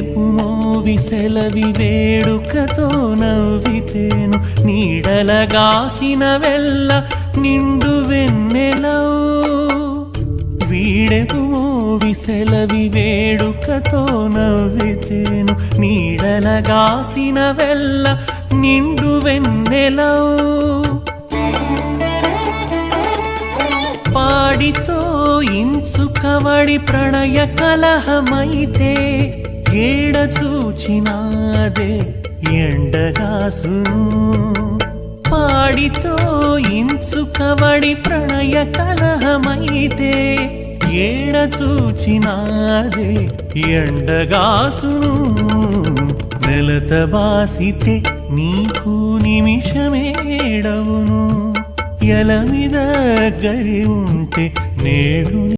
వీడెపు మోవి సెలవి వేడుకతో నవ్వితేను నీడలగాసిన వెల్ల నిండు వెన్నెలవు వీడెపు మోవి సెలవి వేడుకతో నవ్వితేను నీడలగాసిన వెల్ల నిండు వెన్నెలవు పాడితో ఇంచుకవడి ప్రణయ కలహమైతే ఏడ చూచినాదే ఎండగాసును పాడితో ఇంచుకవడి ప్రణయ కలహమైతే ఏడ చూచినాదే ఎండగాసును నెలత బాసితే నీకు నిమిషమేడవును ఎలమిద గరి ఉంటే నేడు